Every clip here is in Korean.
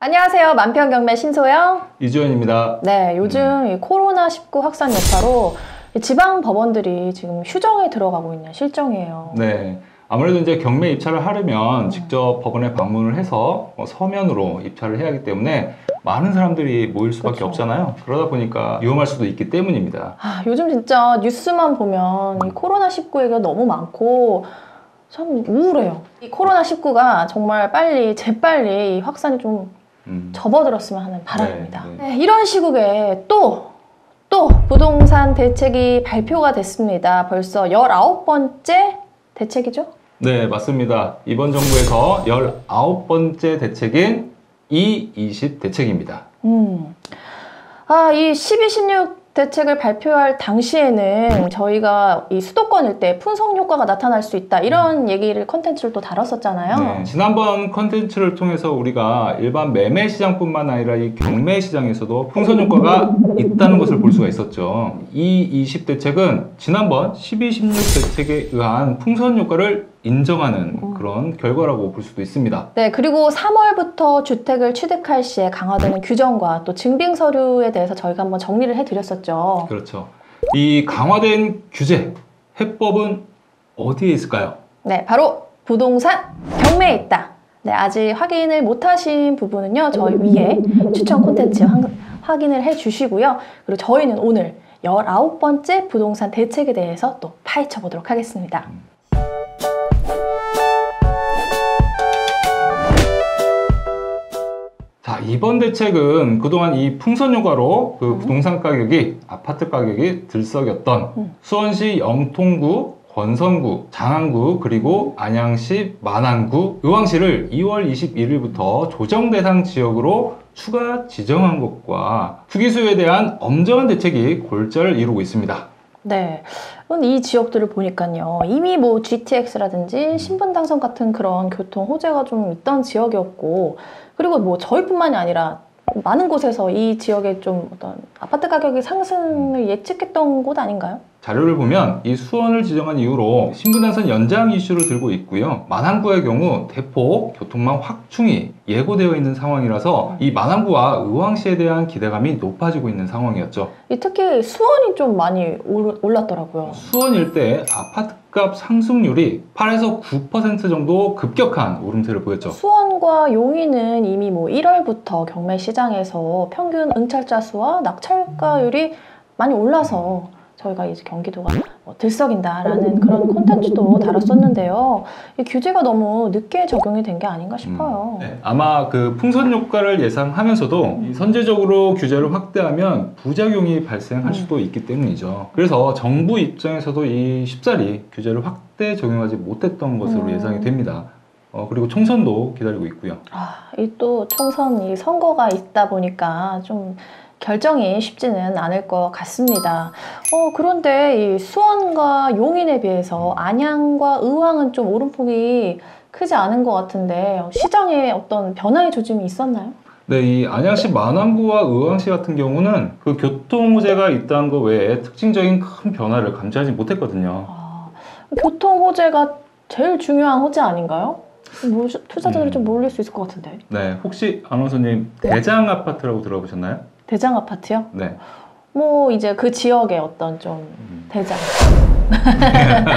안녕하세요. 만평경매 신소영, 이주연입니다. 네, 요즘 이 코로나19 확산 여파로 지방 법원들이 지금 휴정에 들어가고 있는 실정이에요. 네. 아무래도 이제 경매 입찰을 하려면 직접 법원에 방문을 해서 서면으로 입찰을 해야 하기 때문에 많은 사람들이 모일 수밖에 그렇죠. 없잖아요. 그러다 보니까 위험할 수도 있기 때문입니다. 요즘 진짜 뉴스만 보면 이 코로나19 얘기가 너무 많고 참 우울해요. 이 코로나19가 정말 재빨리 이 확산이 좀 접어들었으면 하는 바람입니다. 네, 이런 시국에 또 부동산 대책이 발표가 됐습니다. 벌써 19번째 대책이죠? 네, 맞습니다. 이번 정부에서 19번째 대책인 E20 대책입니다. 이 12, 16 대책을 발표할 당시에는 저희가 이 수도권 일대 풍성 효과가 나타날 수 있다 이런 얘기를 컨텐츠를 또 다뤘었잖아요. 네, 지난번 컨텐츠를 통해서 우리가 일반 매매 시장뿐만 아니라 이 경매 시장에서도 풍선 효과가 있다는 것을 볼 수가 있었죠. 이 20 대책은 지난번 12, 16 대책에 의한 풍선 효과를 인정하는 그런 결과라고 볼 수도 있습니다. 네, 그리고 3월부터 주택을 취득할 시에 강화되는 규정과 또 증빙 서류에 대해서 저희가 한번 정리를 해드렸었죠. 그렇죠. 이 강화된 규제, 해법은 어디에 있을까요? 네, 바로 부동산 경매에 있다. 네, 아직 확인을 못하신 부분은요, 저희 위에 추천 콘텐츠 확인을 해주시고요. 그리고 저희는 오늘 19번째 부동산 대책에 대해서 또 파헤쳐 보도록 하겠습니다. 자, 이번 대책은 그동안 이 풍선 효과로 그 부동산 가격이, 아파트 가격이 들썩였던 수원시 영통구, 권선구, 장안구, 그리고 안양시, 만안구, 의왕시를 2월 21일부터 조정 대상 지역으로 추가 지정한 것과 투기 수요에 대한 엄정한 대책이 골자를 이루고 있습니다. 네, 이 지역들을 보니까요, 이미 뭐 GTX라든지 신분 당선 같은 그런 교통 호재가 좀 있던 지역이었고, 그리고 뭐 저희뿐만이 아니라 많은 곳에서 이 지역에 좀 어떤 아파트 가격의 상승을 예측했던 곳 아닌가요? 자료를 보면 이 수원을 지정한 이후로 신분당선 연장 이슈를 들고 있고요. 만안구의 경우 대폭 교통망 확충이 예고되어 있는 상황이라서 이 만안구와 의왕시에 대한 기대감이 높아지고 있는 상황이었죠. 특히 수원이 좀 많이 올랐더라고요. 수원 일대 아파트값 상승률이 8에서 9% 정도 급격한 오름세를 보였죠. 수원과 용인은 이미 뭐 1월부터 경매 시장에서 평균 응찰자 수와 낙찰가율이 많이 올라서 저희가 이제 경기도가 들썩인다라는 그런 콘텐츠도 다뤘었는데요. 이 규제가 너무 늦게 적용이 된 게 아닌가 싶어요. 네, 아마 그 풍선 효과를 예상하면서도 이 선제적으로 규제를 확대하면 부작용이 발생할 수도 있기 때문이죠. 그래서 정부 입장에서도 이 쉽사리 규제를 확대 적용하지 못했던 것으로 예상이 됩니다. 그리고 총선도 기다리고 있고요. 이 또 총선 이 선거가 있다 보니까 좀 결정이 쉽지는 않을 것 같습니다. 그런데 이 수원과 용인에 비해서 안양과 의왕은 좀 오름폭이 크지 않은 것 같은데 시장에 어떤 변화의 조짐이 있었나요? 네, 이 안양시 만안구와 의왕시 같은 경우는 그 교통 호재가 있다는 것 외에 특징적인 큰 변화를 감지하지 못했거든요. 교통 호재가 제일 중요한 호재 아닌가요? 투자자들이 좀 몰릴 수 있을 것 같은데. 네, 혹시 아나운서님 대장 아파트라고 들어보셨나요? 대장 아파트요? 네. 뭐 이제 그 지역의 어떤 좀 대장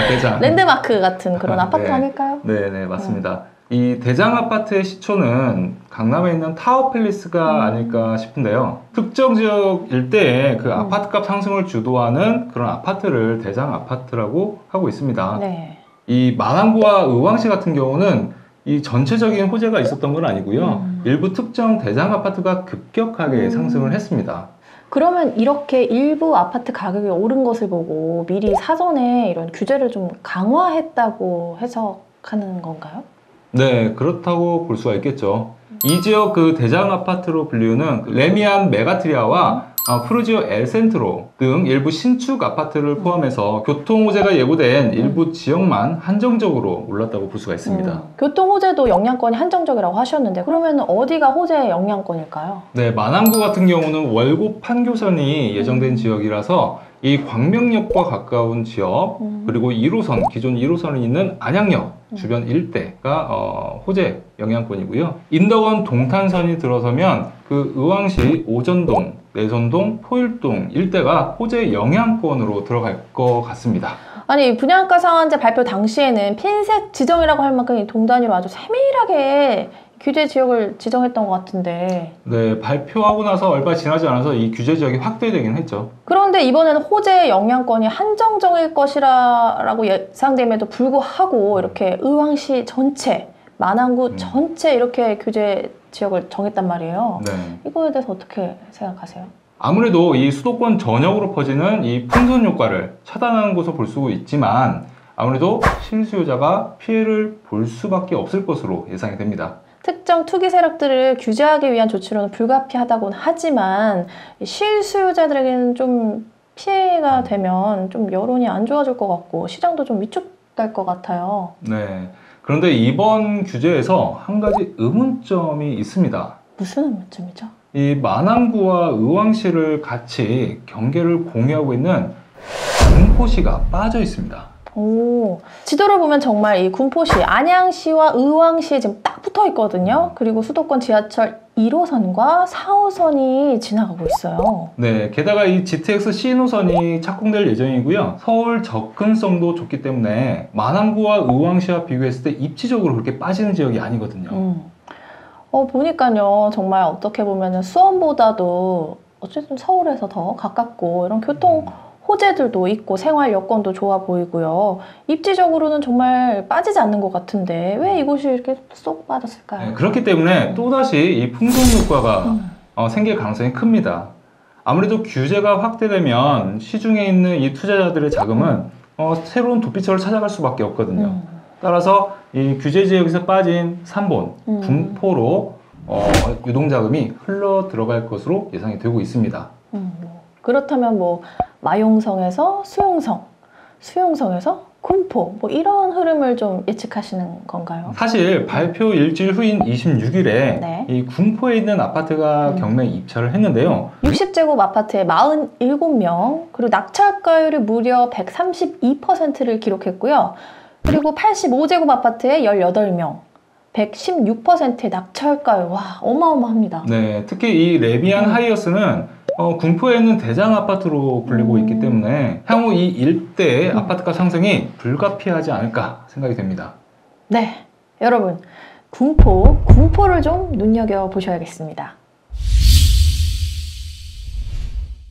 대장 랜드마크 같은 그런 아파트 아닐까요? 네, 맞습니다. 이 대장 아파트의 시초는 강남에 있는 타워팰리스가 아닐까 싶은데요. 특정 지역 일대에 그 아파트값 상승을 주도하는 그런 아파트를 대장 아파트라고 하고 있습니다. 네. 이 만안구와 의왕시 같은 경우는 이 전체적인 호재가 있었던 건 아니고요. 일부 특정 대장 아파트가 급격하게 상승을 했습니다. 그러면 이렇게 일부 아파트 가격이 오른 것을 보고 미리 사전에 이런 규제를 좀 강화했다고 해석하는 건가요? 네, 그렇다고 볼 수가 있겠죠. 이 지역 그 대장 아파트로 불리우는 레미안 메가트리아와 프루지오 엘센트로 등 일부 신축 아파트를 포함해서 교통 호재가 예고된 일부 지역만 한정적으로 올랐다고 볼 수가 있습니다. 교통 호재도 영향권이 한정적이라고 하셨는데 그러면 어디가 호재의 영향권일까요? 네, 만안구 같은 경우는 월곡 판교선이 예정된 지역이라서 이 광명역과 가까운 지역, 그리고 1호선, 기존 1호선이 있는 안양역 주변 일대가 호재 영향권이고요. 인덕원 동탄선이 들어서면 그 의왕시 오전동, 내선동, 포일동 일대가 호재 영향권으로 들어갈 것 같습니다. 아니, 분양가 상한제 발표 당시에는 핀셋 지정이라고 할 만큼 이 동단위로 아주 세밀하게 규제 지역을 지정했던 것 같은데. 네, 발표하고 나서 얼마 지나지 않아서 이 규제 지역이 확대되긴 했죠. 그런데 이번에는 호재 영향권이 한정적일 것이라고 예상됨에도 불구하고 이렇게 의왕시 전체, 만안구 전체 이렇게 규제 지역을 정했단 말이에요. 네. 이거에 대해서 어떻게 생각하세요? 아무래도 이 수도권 전역으로 퍼지는 이 풍선 효과를 차단하는 것으로 볼 수 있지만 아무래도 실수요자가 피해를 볼 수밖에 없을 것으로 예상이 됩니다. 특정 투기 세력들을 규제하기 위한 조치로는 불가피하다고는 하지만 실수요자들에게는 좀 피해가 되면 좀 여론이 안 좋아질 것 같고 시장도 좀 위축될 것 같아요. 네. 그런데 이번 규제에서 한 가지 의문점이 있습니다. 무슨 의문점이죠? 이 만안구와 의왕시를 같이 경계를 공유하고 있는 군포시가 빠져 있습니다. 오, 지도를 보면 정말 이 군포시, 안양시와 의왕시에 지금 딱 붙어 있거든요. 그리고 수도권 지하철 1호선과 4호선이 지나가고 있어요. 네, 게다가 이 GTX 신호선이 착공될 예정이고요. 서울 접근성도 좋기 때문에 만안구와 의왕시와 비교했을 때 입지적으로 그렇게 빠지는 지역이 아니거든요. 보니까요, 정말 어떻게 보면 수원보다도 어쨌든 서울에서 더 가깝고 이런 교통 호재들도 있고 생활 여건도 좋아 보이고요. 입지적으로는 정말 빠지지 않는 것 같은데 왜 이곳이 이렇게 쏙 빠졌을까요? 네, 그렇기 때문에 또다시 이 풍선 효과가 생길 가능성이 큽니다. 아무래도 규제가 확대되면 시중에 있는 이 투자자들의 자금은 새로운 도피처를 찾아갈 수밖에 없거든요. 따라서 이 규제 지역에서 빠진 삼본, 군포로 유동자금이 흘러 들어갈 것으로 예상이 되고 있습니다. 그렇다면 뭐 마용성에서 수용성, 수용성에서 군포 뭐 이런 흐름을 좀 예측하시는 건가요? 사실 발표 일주일 후인 26일에 네. 이 군포에 있는 아파트가 경매에 입찰을 했는데요. 60제곱 아파트에 47명, 그리고 낙찰가율이 무려 132%를 기록했고요. 그리고 85제곱 아파트에 18명, 116%의 낙찰가율. 와, 어마어마합니다. 네, 특히 이 레비안 하이어스는 군포에 있는 대장 아파트로 불리고 있기 때문에 향후 이 일대의 아파트가 상승이 불가피하지 않을까 생각이 됩니다. 네, 여러분 군포를 좀 눈여겨보셔야겠습니다.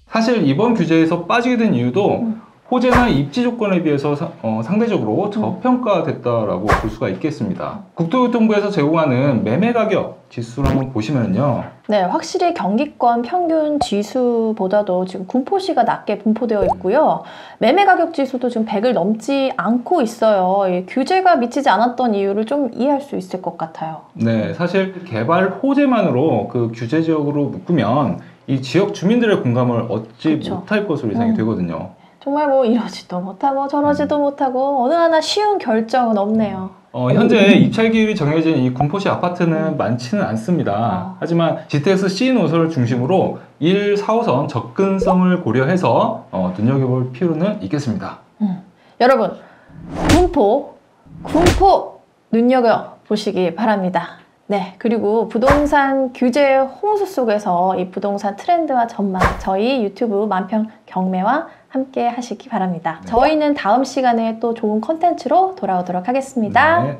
사실 이번 규제에서 빠지게 된 이유도 호재나 입지 조건에 비해서 상대적으로 저평가됐다라고 볼 수가 있겠습니다. 국토교통부에서 제공하는 매매 가격 지수를 한번 보시면요. 네, 확실히 경기권 평균 지수보다도 지금 군포시가 낮게 분포되어 있고요. 매매 가격 지수도 지금 100을 넘지 않고 있어요. 이 규제가 미치지 않았던 이유를 좀 이해할 수 있을 것 같아요. 네, 사실 개발 호재만으로 그 규제 지역으로 묶으면 이 지역 주민들의 공감을 얻지 그쵸. 못할 것으로 예상이 되거든요. 정말 뭐 이러지도 못하고 저러지도 못하고 어느 하나 쉬운 결정은 없네요. 현재 입찰 기일이 정해진 이 군포시 아파트는 많지는 않습니다. 하지만 GTX C 노선을 중심으로 1, 4호선 접근성을 고려해서 눈여겨볼 필요는 있겠습니다. 여러분, 군포 눈여겨보시기 바랍니다. 네, 그리고 부동산 규제 홍수 속에서 이 부동산 트렌드와 전망, 저희 유튜브 만평 경매와 함께 하시기 바랍니다. 저희는 다음 시간에 또 좋은 컨텐츠로 돌아오도록 하겠습니다. 네.